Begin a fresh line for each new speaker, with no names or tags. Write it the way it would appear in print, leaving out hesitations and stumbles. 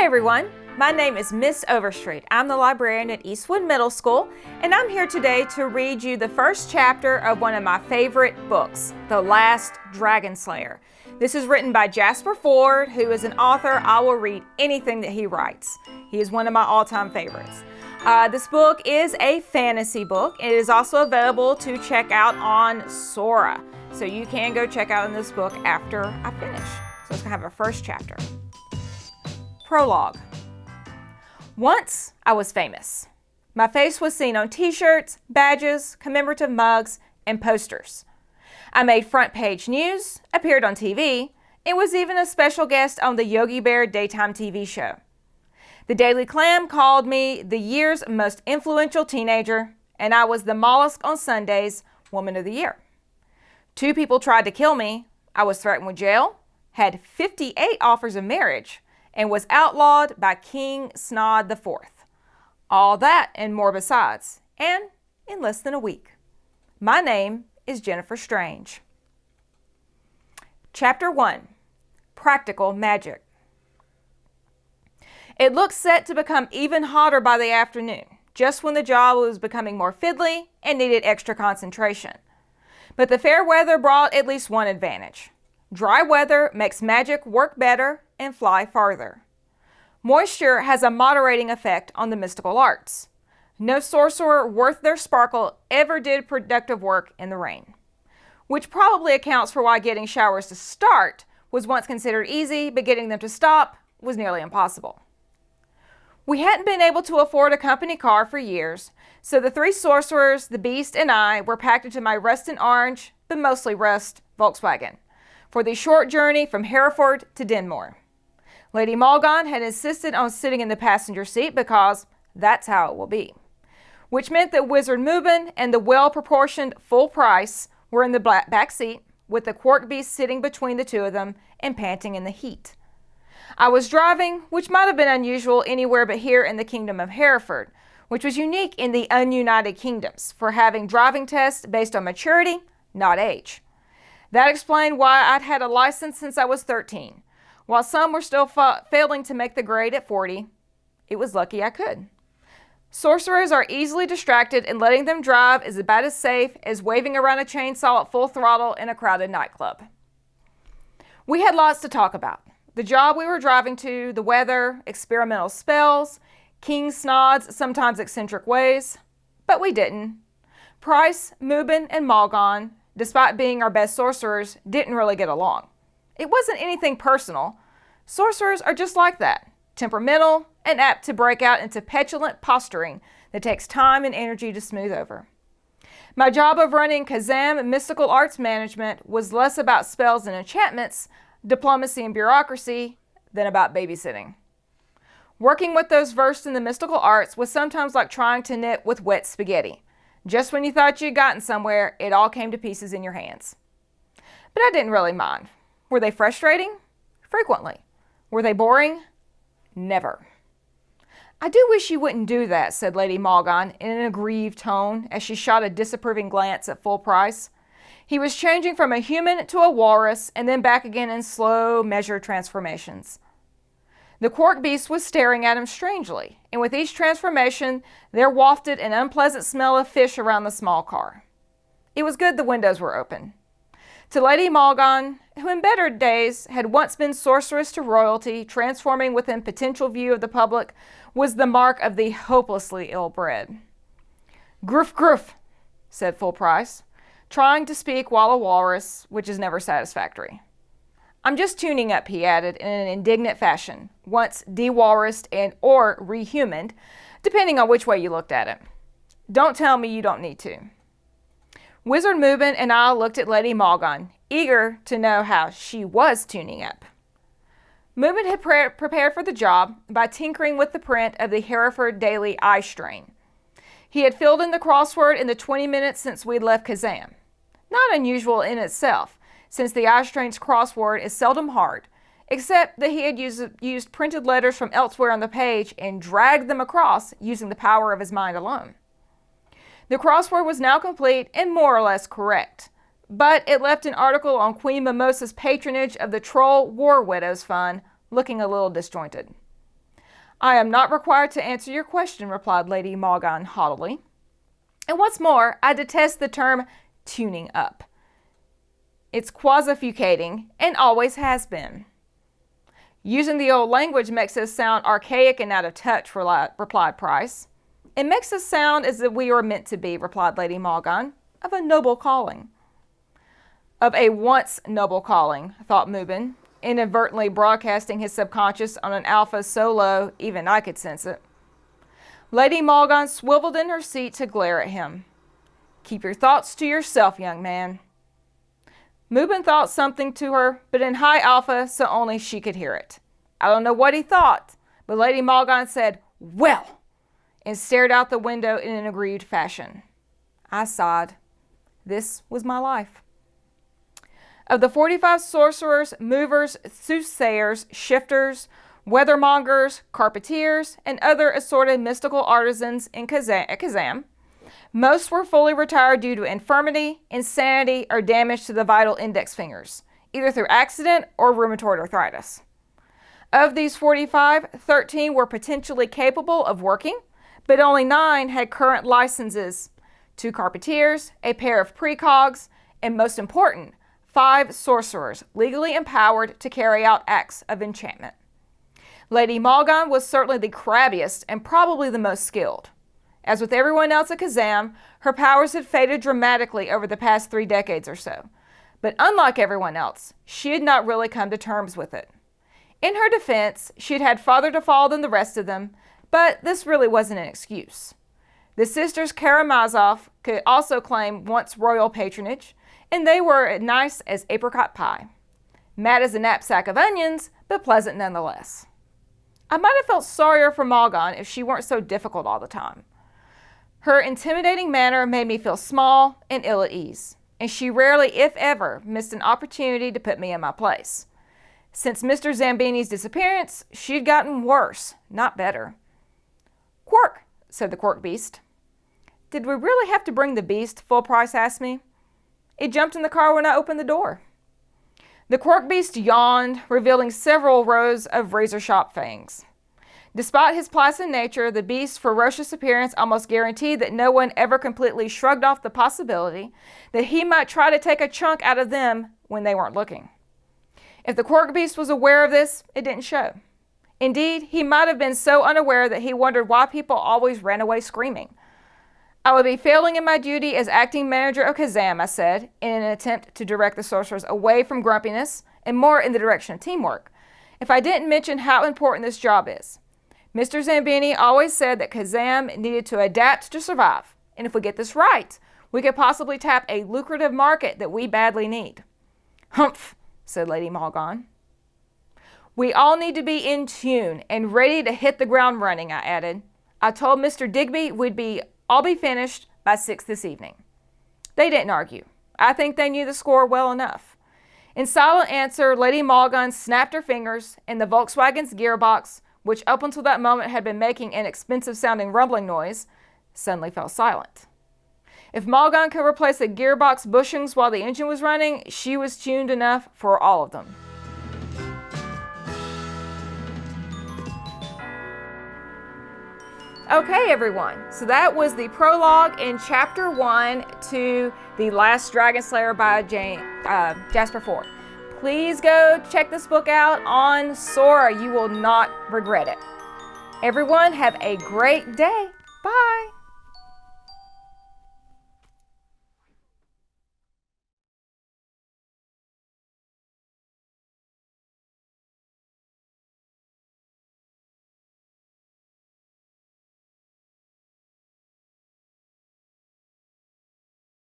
everyone, my name is Miss Overstreet. I'm the librarian at Eastwood Middle School, and I'm here today to read you the first chapter of one of my favorite books, The Last Dragon Slayer. This is written by Jasper Fforde, who is an author. I will read anything that he writes. He is one of my all-time favorites. This book is a fantasy book. It is also available to check out on Sora, so you can go check out this book after I finish. So let's have our first chapter. Prologue. Once I was famous. My face was seen on t-shirts, badges, commemorative mugs, and posters. I made front page news, appeared on TV, and was even a special guest on the Yogi Bear daytime TV show. The Daily Clam called me the year's most influential teenager, and I was the Mollusk on Sunday's Woman of the Year. 2 people tried to kill me. I was threatened with jail, had 58 offers of marriage, and was outlawed by King Snod IV. All that and more besides, and in less than a week. My name is Jennifer Strange. Chapter 1. Practical Magic. It looked set to become even hotter by the afternoon, just when the job was becoming more fiddly and needed extra concentration. But the fair weather brought at least one advantage. Dry weather makes magic work better and fly farther. Moisture has a moderating effect on the mystical arts. No sorcerer worth their sparkle ever did productive work in the rain, which probably accounts for why getting showers to start was once considered easy, but getting them to stop was nearly impossible. We hadn't been able to afford a company car for years, so the 3 sorcerers, the Beast, and I were packed into my rust and orange, but mostly rust, Volkswagen for the short journey from Hereford to Denmore. Lady Malgon had insisted on sitting in the passenger seat because that's how it will be, which meant that Wizard Mubin and the well-proportioned Full Price were in the back seat, with the Quark Beast sitting between the 2 of them and panting in the heat. I was driving, which might have been unusual anywhere but here in the Kingdom of Hereford, which was unique in the ununited kingdoms for having driving tests based on maturity, not age. That explained why I'd had a license since I was 13. While some were still failing to make the grade at 40, it was lucky I could. Sorcerers are easily distracted, and letting them drive is about as safe as waving around a chainsaw at full throttle in a crowded nightclub. We had lots to talk about. The job we were driving to, the weather, experimental spells, King Snod's sometimes eccentric ways, but we didn't. Price, Mubin, and Malgon, despite being our best sorcerers, didn't really get along. It wasn't anything personal. Sorcerers are just like that, temperamental and apt to break out into petulant posturing that takes time and energy to smooth over. My job of running Kazam Mystical Arts Management was less about spells and enchantments, diplomacy and bureaucracy, than about babysitting. Working with those versed in the mystical arts was sometimes like trying to knit with wet spaghetti. Just when you thought you'd gotten somewhere, it all came to pieces in your hands. But I didn't really mind. Were they frustrating? Frequently. Were they boring? Never. I do wish you wouldn't do that, said Lady Malgon in an aggrieved tone as she shot a disapproving glance at Full Price. He was changing from a human to a walrus and then back again in slow, measured transformations. The Quark Beast was staring at him strangely, and with each transformation, there wafted an unpleasant smell of fish around the small car. It was good the windows were open. To Lady Malgon, who in better days had once been sorceress to royalty, transforming within potential view of the public, was the mark of the hopelessly ill-bred. "Gruff, gruff," said Full Price, trying to speak while a walrus, which is never satisfactory. "I'm just tuning up," he added in an indignant fashion, once de-walrused and or rehumaned, depending on which way you looked at it. "Don't tell me you don't need to." Wizard Mubin and I looked at Lady Malgon, eager to know how she was tuning up. Mubin had prepared for the job by tinkering with the print of the Hereford Daily Eye Strain. He had filled in the crossword in the 20 minutes since we'd left Kazam. Not unusual in itself, since the Eye Strain's crossword is seldom hard, except that he had used printed letters from elsewhere on the page and dragged them across using the power of his mind alone. The crossword was now complete and more or less correct, but it left an article on Queen Mimosa's patronage of the Troll War Widows Fund looking a little disjointed. I am not required to answer your question, replied Lady Morgan haughtily. And what's more, I detest the term tuning up. It's quasificating and always has been. Using the old language makes us sound archaic and out of touch, replied Price. It makes us sound as if we are meant to be, replied Lady Morgan, of a noble calling. Of a once noble calling, thought Mubin, inadvertently broadcasting his subconscious on an alpha so low even I could sense it. Lady Morgan swiveled in her seat to glare at him. Keep your thoughts to yourself, young man. Mubin thought something to her, but in high alpha, so only she could hear it. I don't know what he thought, but Lady Morgan said, well, and stared out the window in an aggrieved fashion. I sighed. This was my life. Of the 45 sorcerers, movers, soothsayers, shifters, weathermongers, carpetiers, and other assorted mystical artisans at Kazam, most were fully retired due to infirmity, insanity, or damage to the vital index fingers, either through accident or rheumatoid arthritis. Of these 45, 13 were potentially capable of working, but only 9 had current licenses, 2 carpetiers, a pair of precogs, and most important, 5 sorcerers legally empowered to carry out acts of enchantment. Lady Morgan was certainly the crabbiest and probably the most skilled. As with everyone else at Kazam, her powers had faded dramatically over the past 3 decades or so. But unlike everyone else, she had not really come to terms with it. In her defense, she had had farther to fall than the rest of them, but this really wasn't an excuse. The sisters Karamazov could also claim once royal patronage, and they were as nice as apricot pie. Mad as a knapsack of onions, but pleasant nonetheless. I might have felt sorrier for Morgan if she weren't so difficult all the time. Her intimidating manner made me feel small and ill at ease, and she rarely, if ever, missed an opportunity to put me in my place. Since Mr. Zambini's disappearance, she'd gotten worse, not better. Quark, said the Quark Beast. Did we really have to bring the beast? Full Price asked me. It jumped in the car when I opened the door. The Quark Beast yawned, revealing several rows of razor-sharp fangs. Despite his placid nature, the beast's ferocious appearance almost guaranteed that no one ever completely shrugged off the possibility that he might try to take a chunk out of them when they weren't looking. If the Quark Beast was aware of this, it didn't show. Indeed, he might have been so unaware that he wondered why people always ran away screaming. I would be failing in my duty as acting manager of Kazam, I said, in an attempt to direct the sorcerers away from grumpiness and more in the direction of teamwork, if I didn't mention how important this job is. Mr. Zambini always said that Kazam needed to adapt to survive, and if we get this right, we could possibly tap a lucrative market that we badly need. Humph, said Lady Morgan. We all need to be in tune and ready to hit the ground running, I added. I told Mr. Digby we'd all be finished by 6 this evening. They didn't argue. I think they knew the score well enough. In silent answer, Lady Morgan snapped her fingers, and the Volkswagen's gearbox, which up until that moment had been making an expensive-sounding rumbling noise, suddenly fell silent. If Morgan could replace the gearbox bushings while the engine was running, she was tuned enough for all of them. Okay, everyone, so that was the prologue in Chapter 1 to The Last Dragon Slayer by Jasper Fforde. Please go check this book out on Sora. You will not regret it. Everyone, have a great day. Bye.